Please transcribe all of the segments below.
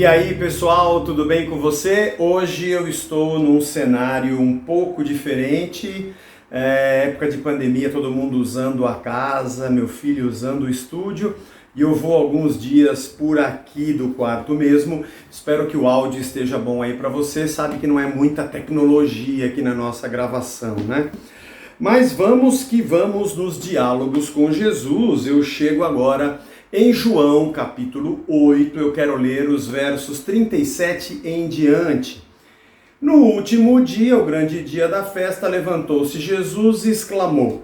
E aí pessoal, tudo bem com você? Hoje eu estou num cenário um pouco diferente, época de pandemia, todo mundo usando a casa, meu filho usando o estúdio, e eu vou alguns dias por aqui do quarto mesmo. Espero que o áudio esteja bom aí para você, sabe que não é muita tecnologia aqui na nossa gravação, né? Mas vamos que vamos nos diálogos com Jesus. Eu chego agora em João, capítulo 8, eu quero ler os versos 37 em diante. No último dia, o grande dia da festa, levantou-se Jesus e exclamou: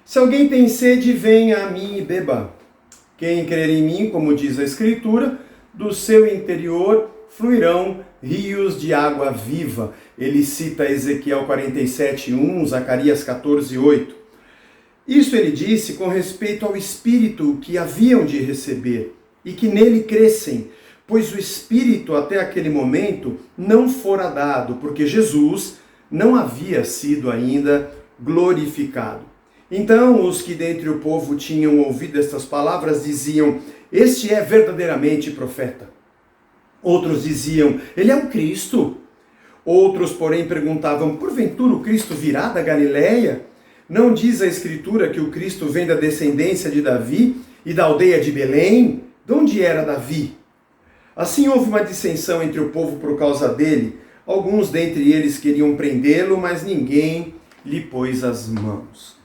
Se alguém tem sede, venha a mim e beba. Quem crer em mim, como diz a Escritura, do seu interior fluirão rios de água viva. Ele cita Ezequiel 47:1, Zacarias 14:8. Isso ele disse com respeito ao Espírito que haviam de receber e que nele crescem, pois o Espírito até aquele momento não fora dado, porque Jesus não havia sido ainda glorificado. Então os que dentre o povo tinham ouvido estas palavras diziam: Este é verdadeiramente profeta. Outros diziam: Ele é o Cristo. Outros, porém, perguntavam: Porventura o Cristo virá da Galileia? Não diz a Escritura que o Cristo vem da descendência de Davi e da aldeia de Belém? De onde era Davi? Assim houve uma dissensão entre o povo por causa dele. Alguns dentre eles queriam prendê-lo, mas ninguém lhe pôs as mãos.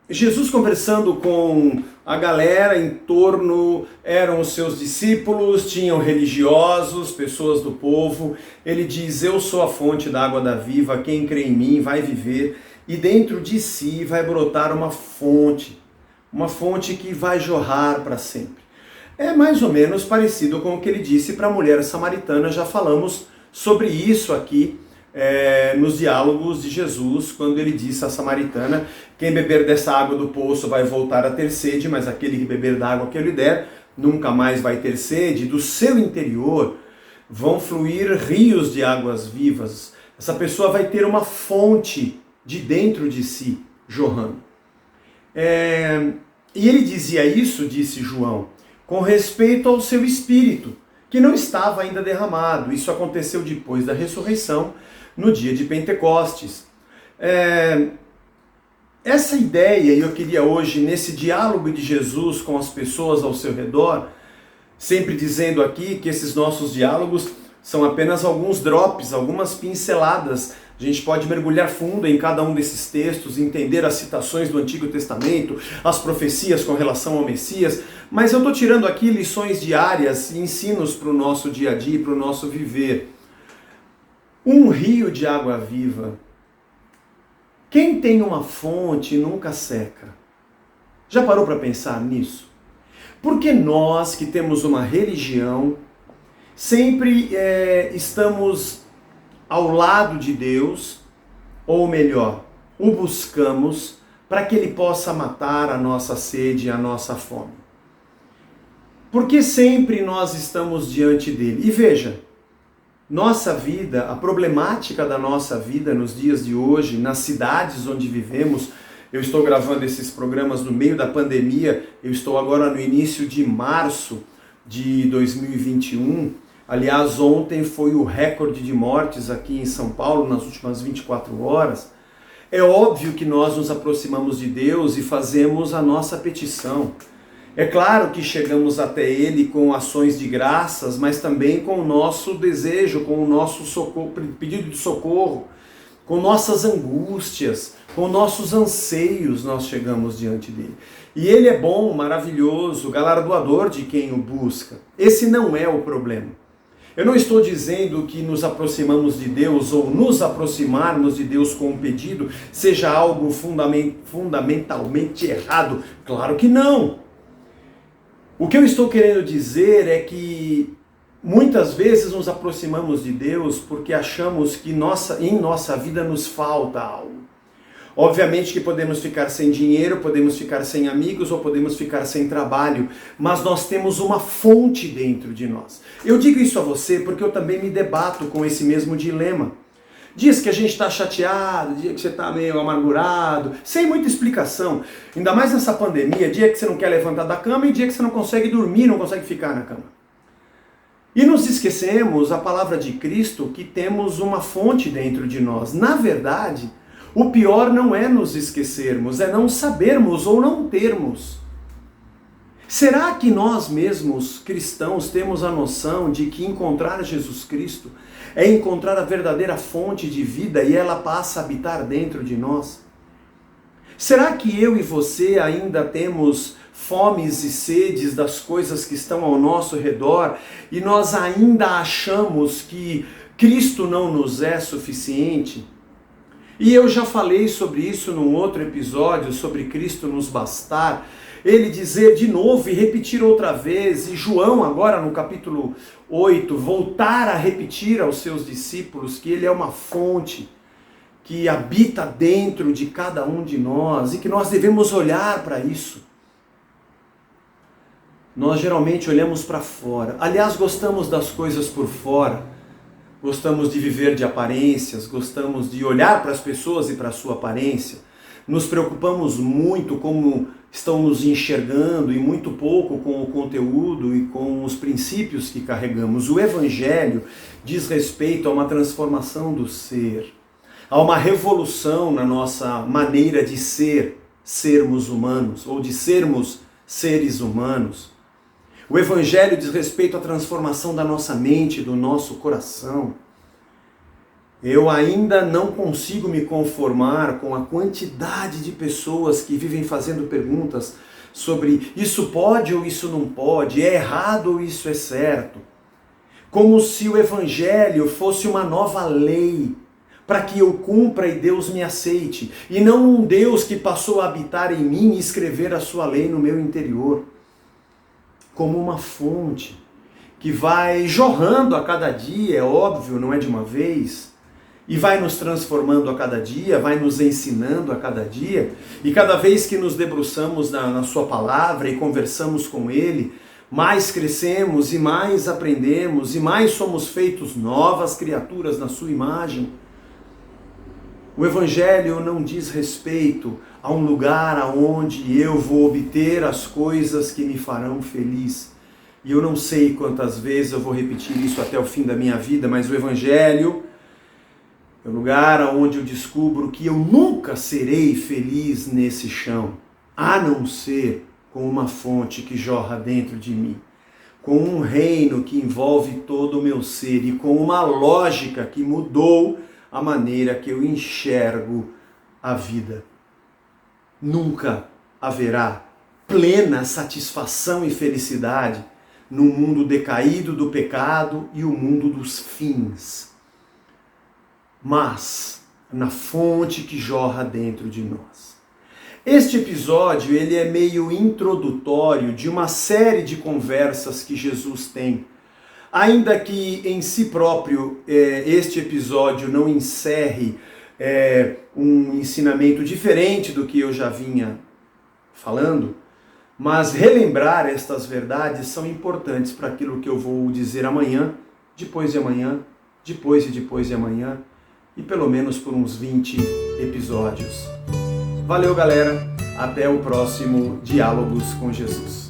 Jesus conversando com a galera em torno, eram os seus discípulos, tinham religiosos, pessoas do povo. Ele diz: Eu sou a fonte da água da vida, quem crê em mim vai viver, e dentro de si vai brotar uma fonte que vai jorrar para sempre. É mais ou menos parecido com o que ele disse para a mulher samaritana. Já falamos sobre isso aqui nos diálogos de Jesus, quando ele disse à samaritana: quem beber dessa água do poço vai voltar a ter sede, mas aquele que beber da água que eu lhe der nunca mais vai ter sede. Do seu interior vão fluir rios de águas vivas. Essa pessoa vai ter uma fonte de dentro de si jorrando. E ele dizia isso, disse João, com respeito ao seu espírito, que não estava ainda derramado. Isso aconteceu depois da ressurreição, no dia de Pentecostes. Essa ideia, eu queria hoje, nesse diálogo de Jesus com as pessoas ao seu redor, sempre dizendo aqui que esses nossos diálogos são apenas alguns drops, algumas pinceladas. A gente pode mergulhar fundo em cada um desses textos, entender as citações do Antigo Testamento, as profecias com relação ao Messias, mas eu estou tirando aqui lições diárias, ensinos para o nosso dia a dia, para o nosso viver. Um rio de água viva. Quem tem uma fonte nunca seca. Já parou para pensar nisso? Porque nós que temos uma religião, sempre estamos ao lado de Deus, ou melhor, o buscamos para que Ele possa matar a nossa sede e a nossa fome. Porque sempre nós estamos diante dele. E veja, nossa vida, a problemática da nossa vida nos dias de hoje, nas cidades onde vivemos, eu estou gravando esses programas no meio da pandemia, eu estou agora no início de março de 2021, aliás, ontem foi o recorde de mortes aqui em São Paulo nas últimas 24 horas, é óbvio que nós nos aproximamos de Deus e fazemos a nossa petição. É claro que chegamos até Ele com ações de graças, mas também com o nosso desejo, com o nosso socorro, pedido de socorro, com nossas angústias, com nossos anseios, nós chegamos diante dele. E Ele é bom, maravilhoso, galardoador de quem o busca. Esse não é o problema. Eu não estou dizendo que nos aproximamos de Deus ou nos aproximarmos de Deus com um pedido seja algo fundamentalmente errado. Claro que não. O que eu estou querendo dizer é que muitas vezes nos aproximamos de Deus porque achamos que em nossa vida nos falta algo. Obviamente que podemos ficar sem dinheiro, podemos ficar sem amigos ou podemos ficar sem trabalho, mas nós temos uma fonte dentro de nós. Eu digo isso a você porque eu também me debato com esse mesmo dilema. Dias que a gente está chateado, dia que você está meio amargurado, sem muita explicação. Ainda mais nessa pandemia, dia que você não quer levantar da cama e dia que você não consegue dormir, não consegue ficar na cama. E nos esquecemos a palavra de Cristo que temos uma fonte dentro de nós. Na verdade, o pior não é nos esquecermos, é não sabermos ou não termos. Será que nós mesmos, cristãos, temos a noção de que encontrar Jesus Cristo é encontrar a verdadeira fonte de vida e ela passa a habitar dentro de nós? Será que eu e você ainda temos fomes e sedes das coisas que estão ao nosso redor e nós ainda achamos que Cristo não nos é suficiente? E eu já falei sobre isso num outro episódio, sobre Cristo nos bastar. Ele dizer de novo e repetir outra vez, e João agora no capítulo 8, voltar a repetir aos seus discípulos que ele é uma fonte que habita dentro de cada um de nós e que nós devemos olhar para isso. Nós geralmente olhamos para fora. Aliás, gostamos das coisas por fora. Gostamos de viver de aparências, gostamos de olhar para as pessoas e para a sua aparência. Nos preocupamos muito como estão nos enxergando e muito pouco com o conteúdo e com os princípios que carregamos. O Evangelho diz respeito a uma transformação do ser, a uma revolução na nossa maneira de sermos humanos, ou de sermos seres humanos. O Evangelho diz respeito à transformação da nossa mente, do nosso coração. Eu ainda não consigo me conformar com a quantidade de pessoas que vivem fazendo perguntas sobre isso pode ou isso não pode, é errado ou isso é certo. Como se o Evangelho fosse uma nova lei para que eu cumpra e Deus me aceite, e não um Deus que passou a habitar em mim e escrever a sua lei no meu interior. Como uma fonte que vai jorrando a cada dia, é óbvio, não é de uma vez, e vai nos transformando a cada dia, vai nos ensinando a cada dia, e cada vez que nos debruçamos na sua palavra e conversamos com Ele, mais crescemos e mais aprendemos, e mais somos feitos novas criaturas na sua imagem. O Evangelho não diz respeito a um lugar aonde eu vou obter as coisas que me farão feliz. E eu não sei quantas vezes eu vou repetir isso até o fim da minha vida, mas o Evangelho é o lugar onde eu descubro que eu nunca serei feliz nesse chão, a não ser com uma fonte que jorra dentro de mim, com um reino que envolve todo o meu ser e com uma lógica que mudou a maneira que eu enxergo a vida. Nunca haverá plena satisfação e felicidade no mundo decaído do pecado e o mundo dos fins, mas na fonte que jorra dentro de nós. Este episódio ele é meio introdutório de uma série de conversas que Jesus tem. Ainda que em si próprio este episódio não encerre um ensinamento diferente do que eu já vinha falando, mas relembrar estas verdades são importantes para aquilo que eu vou dizer amanhã, depois de amanhã, depois e depois de amanhã, e pelo menos por uns 20 episódios. Valeu, galera! Até o próximo Diálogos com Jesus.